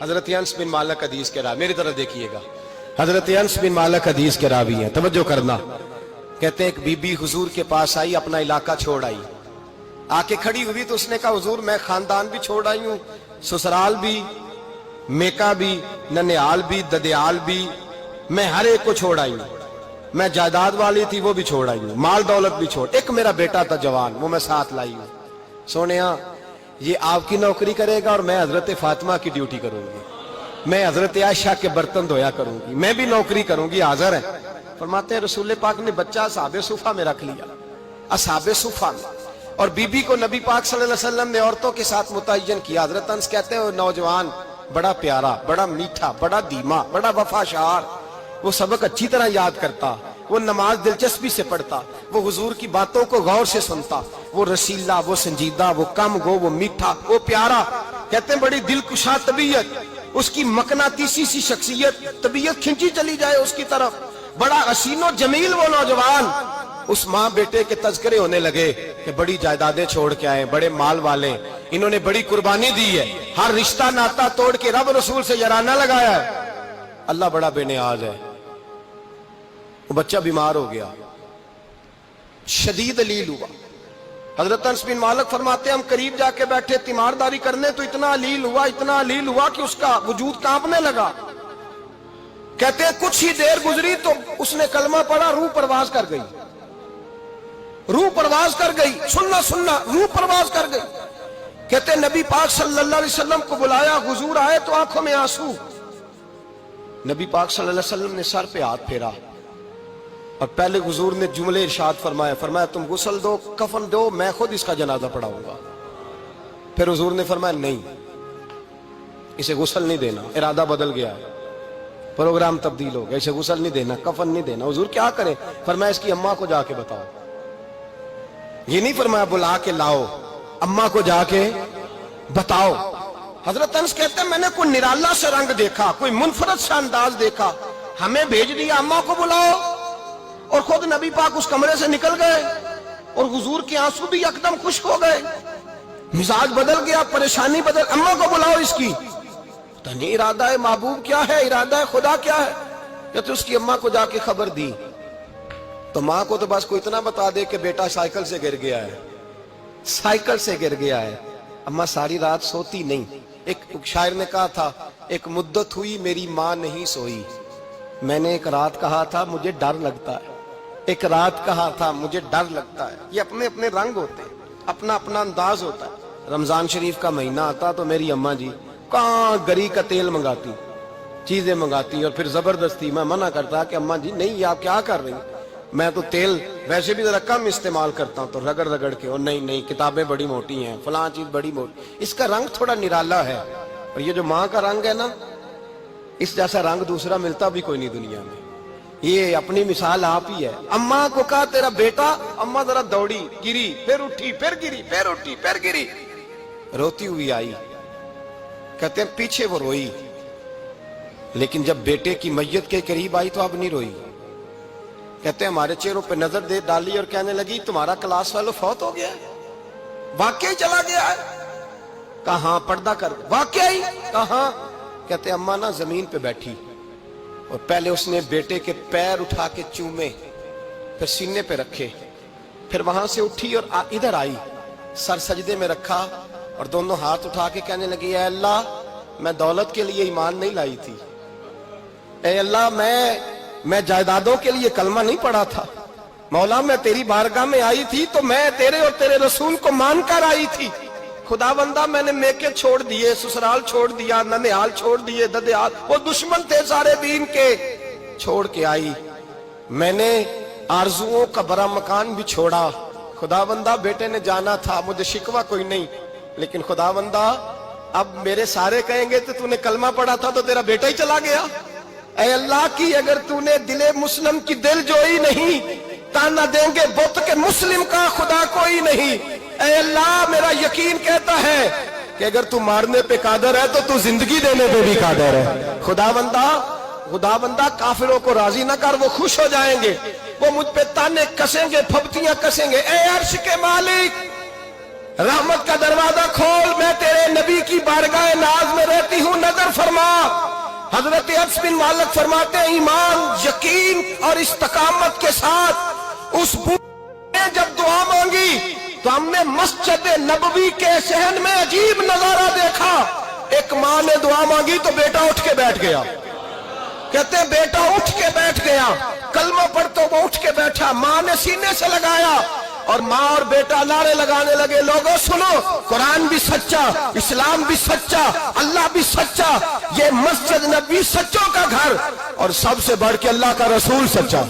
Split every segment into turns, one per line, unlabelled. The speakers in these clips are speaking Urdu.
حضرت انس بن مالک حدیث کے راوی، میری طرف دیکھیے گا، حضرت انس بن مالک حدیث کے راوی ہیں، توجہ کرنا۔ کہتے ہیں ایک بی بی حضور کے پاس آئی، اپنا علاقہ چھوڑ آئی، آ کے کھڑی ہوئی تو اس نے کہا حضور میں خاندان بھی چھوڑ آئی ہوں، سسرال بھی، میکا بھی، ننیال بھی، ددیال بھی، میں ہر ایک کو چھوڑ آئی ہوں، میں جائیداد والی تھی وہ بھی چھوڑ آئی ہوں، مال دولت بھی چھوڑ، ایک میرا بیٹا تھا جوان وہ میں ساتھ لائی ہوں۔ سونیا یہ آپ کی نوکری کرے گا اور میں حضرت فاطمہ کی ڈیوٹی کروں گی، میں حضرت عائشہ کے برتن دھویا کروں گی، میں بھی نوکری کروں گی، حاضر ہے۔ فرماتے ہیں رسول پاک نے بچہ اصحاب صفہ میں رکھ لیا، اصحاب صفہ میں، اور بی بی کو نبی پاک صلی اللہ علیہ وسلم نے عورتوں کے ساتھ متعین کیا۔ حضرت انس کہتے ہیں وہ نوجوان بڑا پیارا، بڑا میٹھا، بڑا دھیما، بڑا وفاشار، وہ سبق اچھی طرح یاد کرتا، وہ نماز دلچسپی سے پڑھتا، وہ حضور کی باتوں کو غور سے سنتا، وہ رسیلا، وہ سنجیدہ، وہ کم گو، وہ میٹھا، وہ پیارا۔ کہتے ہیں بڑی دلکشا طبیعت، اس کی مقناطیسی سی شخصیت، طبیعت کھنچی چلی جائے اس کی طرف، بڑا حسین و جمیل وہ نوجوان۔ اس ماں بیٹے کے تذکرے ہونے لگے کہ بڑی جائیدادیں چھوڑ کے آئے، بڑے مال والے، انہوں نے بڑی قربانی دی ہے، ہر رشتہ ناتا توڑ کے رب رسول سے یارانہ لگایا ہے، اللہ بڑا بے نیاز ہے۔ وہ بچہ بیمار ہو گیا، شدید علیل ہوا۔ حضرت انس بن مالک فرماتے ہیں ہم قریب جا کے بیٹھے تیمارداری کرنے تو اتنا علیل ہوا کہ اس کا وجود کانپنے لگا۔ کہتے ہیں کچھ ہی دیر گزری تو اس نے کلمہ پڑھا، روح پرواز کر گئی، روح پرواز کر گئی، سننا روح پرواز کر گئی۔ کہتے ہیں نبی پاک صلی اللہ علیہ وسلم کو بلایا، حضور آئے تو آنکھوں میں آنسو۔ نبی پاک صلی اللہ علیہ وسلم نے سر پہ ہاتھ پھیرا اور پہلے حضور نے جملے ارشاد فرمایا تم غسل دو، کفن دو، میں خود اس کا جنازہ پڑھاؤں گا۔ پھر حضور نے فرمایا نہیں، اسے غسل نہیں دینا، ارادہ بدل گیا ہے، پروگرام تبدیل ہو گیا، اسے غسل نہیں دینا، کفن نہیں دینا۔ حضور کیا کرے؟ فرمایا اس کی اماں کو جا کے بتاؤ۔ یہ نہیں فرمایا بلا کے لاؤ، اماں کو جا کے بتاؤ۔ حضرت انس کہتے ہیں میں نے کوئی نرالا سے رنگ دیکھا، کوئی منفرد سا انداز دیکھا، ہمیں بھیج دیا اماں کو بلاؤ، اور خود نبی پاک اس کمرے سے نکل گئے، اور حضور کے آنسو بھی یکدم خشک ہو گئے، مزاج بدل گیا، پریشانی بدل، اماں کو بلاؤ اس کی۔ پتہ نہیں ارادہ ہے محبوب کیا ہے، ارادہ ہے خدا کیا ہے۔ کہتے اس کی اماں کو جا کے خبر دی تو ماں کو تو بس کوئی اتنا بتا دے کہ بیٹا سائیکل سے گر گیا ہے، سائیکل سے گر گیا ہے۔ اماں ساری رات سوتی نہیں۔ ایک شاعر نے کہا تھا ایک مدت ہوئی میری ماں نہیں سوئی، میں نے ایک رات کہا تھا مجھے ڈر لگتا ہے، ایک رات کہا تھا مجھے ڈر لگتا ہے۔ یہ اپنے اپنے رنگ ہوتے ہیں، اپنا اپنا انداز ہوتا ہے۔ رمضان شریف کا مہینہ آتا تو میری اماں جی کہاں گری کا تیل منگاتی، چیزیں منگاتی، اور پھر زبردستی میں منع کرتا کہ اماں جی نہیں آپ کیا کر رہی ہیں، میں تو تیل ویسے بھی ذرا کم استعمال کرتا ہوں، تو رگڑ رگڑ کے، اور نہیں کتابیں بڑی موٹی ہیں، فلاں چیز بڑی موٹی، اس کا رنگ تھوڑا نرالا ہے۔ اور یہ جو ماں کا رنگ ہے نا، اس جیسا رنگ دوسرا ملتا بھی کوئی نہیں دنیا میں۔ یہ اپنی مثال آپ ہی ہے۔ اماں کو کہا تیرا بیٹا، اماں ذرا دوڑی، گری، پھر اٹھی، پھر گری، پھر اٹھی، پھر گری، روتی ہوئی آئی۔ کہتے ہیں پیچھے وہ روئی، لیکن جب بیٹے کی میت کے قریب آئی تو اب نہیں روئی۔ کہتے ہیں ہمارے چہروں پہ نظر دے ڈالی اور کہنے لگی تمہارا کلاس فیلو فوت ہو گیا ہے، واقعی چلا گیا ہے؟ کہاں پردہ کر، واقعی کہاں؟ کہتے ہیں اماں نا زمین پہ بیٹھی اور پہلے اس نے بیٹے کے پیر اٹھا کے چومے، پھر سینے پہ رکھے، پھر وہاں سے اٹھی اور ادھر آئی، سر سجدے میں رکھا اور دونوں ہاتھ اٹھا کے کہنے لگی اے اللہ میں دولت کے لیے ایمان نہیں لائی تھی، اے اللہ میں جائیدادوں کے لیے کلمہ نہیں پڑھا تھا، مولا میں تیری بارگاہ میں آئی تھی تو میں تیرے اور تیرے رسول کو مان کر آئی تھی، خدا بندہ میں نے میکے چھوڑ دیے، سسرال چھوڑ دیا، ننیال چھوڑ دیے، ددیال، وہ دشمن تھے سارے دین کے، چھوڑ کے آئی، میں نے آرزوؤں کا بڑا مکان بھی چھوڑا، خدا بندہ بیٹے نے جانا تھا، مجھے شکوہ کوئی نہیں، لیکن خدا بندہ اب میرے سارے کہیں گے تو نے کلمہ پڑھا تھا تو تیرا بیٹا ہی چلا گیا، اے اللہ کی اگر تو نے دل مسلم کی دل جوئی نہیں، تانا دیں گے بت کے مسلم کا خدا کوئی نہیں، اے اللہ میرا یقین کہتا ہے کہ اگر تو مارنے پہ قادر ہے تو زندگی دینے پہ بھی قادر ہے، خدا بندہ کافروں کو راضی نہ کر، وہ خوش ہو جائیں گے، وہ مجھ پہ تانے کسیں گے، پھپتیاں کسیں گے، اے عرش کے مالک رحمت کا دروازہ کھول، میں تیرے نبی کی بارگاہ ناز میں رہتی ہوں، نظر فرما. حضرت انس بن مالک فرماتے ہیں ایمان، یقین اور استقامت کے ساتھ اس بوڑھے نے جب دعا مانگی تو ہم نے مسجد نبوی کے صحن میں عجیب نظارہ دیکھا. ایک ماں نے دعا مانگی تو بیٹا اٹھ کے بیٹھ گیا. کہتے ہیں بیٹا اٹھ کے بیٹھ گیا، کلمہ پڑھ تو وہ اٹھ کے بیٹھا، ماں نے سینے سے لگایا اور ماں اور بیٹا نعرے لگانے لگے، لوگوں سنو، قرآن بھی سچا، اسلام بھی سچا، اللہ بھی سچا، یہ مسجد نبوی سچوں کا گھر، اور سب سے بڑھ کے اللہ کا رسول سچا.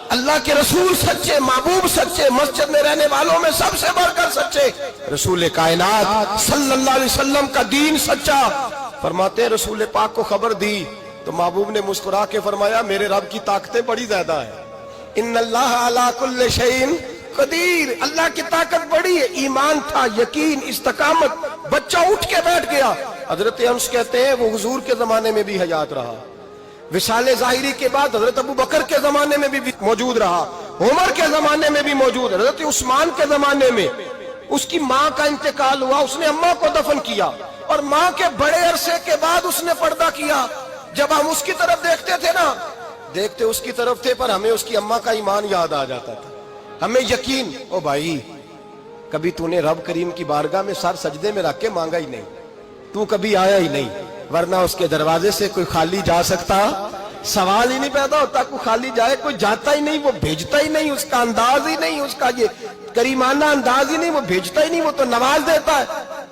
اللہ کے رسول سچے، محبوب سچے، مسجد میں رہنے والوں میں سب سے بڑھ کر سچے، رسول کائنات صلی اللہ علیہ وسلم کا دین سچا. فرماتے ہیں رسول پاک کو خبر دی تو محبوب نے مسکرا کے فرمایا میرے رب کی طاقتیں بڑی زیادہ ہیں. ان اللہ علی کل شیء قدیر، اللہ کی طاقت بڑی ہے. ایمان تھا، یقین، استقامت، بچہ اٹھ کے بیٹھ گیا. حضرت انس کہتے ہیں وہ حضور کے زمانے میں بھی حیات رہا، وصال ظاہری کے بعد حضرت ابو بکر کے زمانے میں بھی موجود رہا، عمر کے زمانے میں بھی موجود، حضرت عثمان کے زمانے میں. اس کی ماں کا انتقال ہوا، اس نے اماں کو دفن کیا اور ماں کے بڑے عرصے کے بعد اس نے پردہ کیا. جب ہم اس کی طرف دیکھتے تھے نا، دیکھتے اس کی طرف تھے پر ہمیں اس کی اماں کا ایمان یاد آ جاتا تھا، ہمیں یقین. او بھائی، کبھی تو نے رب کریم کی بارگاہ میں سر سجدے میں رکھ کے مانگا ہی نہیں، تو کبھی آیا ہی نہیں، ورنہ اس کے دروازے سے کوئی خالی جا سکتا؟ سوال ہی نہیں پیدا ہوتا کوئی خالی جائے. کوئی جاتا ہی نہیں، وہ بھیجتا ہی نہیں، اس کا انداز ہی نہیں، اس کا یہ کریمانہ انداز ہی نہیں، وہ بھیجتا ہی نہیں، وہ تو نواز دیتا ہے.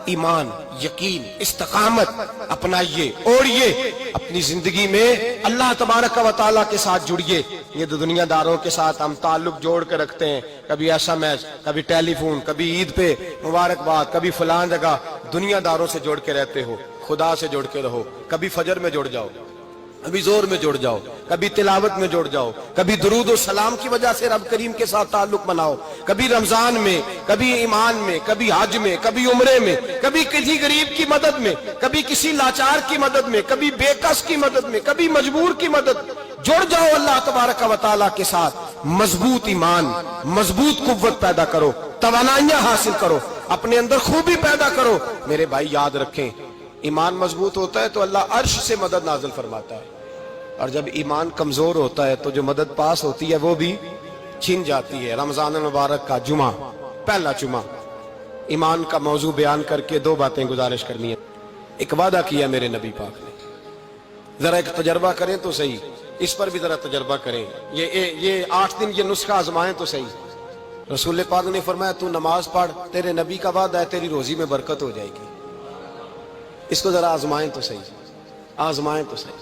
ایمان، یقین، استقامت اپنائیے، اوڑھیے اپنی زندگی میں، اللہ تبارک و تعالیٰ کے ساتھ جڑیے. یہ دنیا داروں کے ساتھ ہم تعلق جوڑ کے رکھتے ہیں، کبھی SMS، کبھی ٹیلی فون، کبھی عید پہ مبارکباد، کبھی فلاں جگہ. دنیا داروں سے جوڑ کے رہتے ہو، خدا سے جوڑ کے رہو. کبھی فجر میں جڑ جاؤ، کبھی زور میں جڑ جاؤ، کبھی تلاوت میں جڑ جاؤ، کبھی درود و سلام کی وجہ سے رب کریم کے ساتھ تعلق بناؤ، کبھی رمضان میں، کبھی ایمان میں، کبھی حج میں، کبھی عمرے میں، کبھی کسی غریب کی مدد میں، کبھی کسی لاچار کی مدد میں، کبھی بے کس کی مدد میں، کبھی مجبور کی مدد. جڑ جاؤ اللہ تبارک و تعالیٰ کے ساتھ. مضبوط ایمان، مضبوط قوت پیدا کرو، توانائیاں حاصل کرو، اپنے اندر خوبی پیدا کرو. میرے بھائی یاد رکھیں، ایمان مضبوط ہوتا ہے تو اللہ عرش سے مدد نازل فرماتا ہے، اور جب ایمان کمزور ہوتا ہے تو جو مدد پاس ہوتی ہے وہ بھی چھن جاتی ہے. رمضان المبارک کا جمعہ، پہلا جمعہ، ایمان کا موضوع بیان کر کے دو باتیں گزارش کرنی ہے. ایک وعدہ کیا میرے نبی پاک نے، ذرا ایک تجربہ کریں تو صحیح، اس پر بھی ذرا تجربہ کریں. یہ 8 دن یہ نسخہ آزمائیں تو صحیح. رسول پاک نے فرمایا تو نماز پڑھ، تیرے نبی کا وعدہ ہے تیری روزی میں برکت ہو جائے گی. اس کو ذرا آزمائیں تو صحیح، آزمائیں تو صحیح.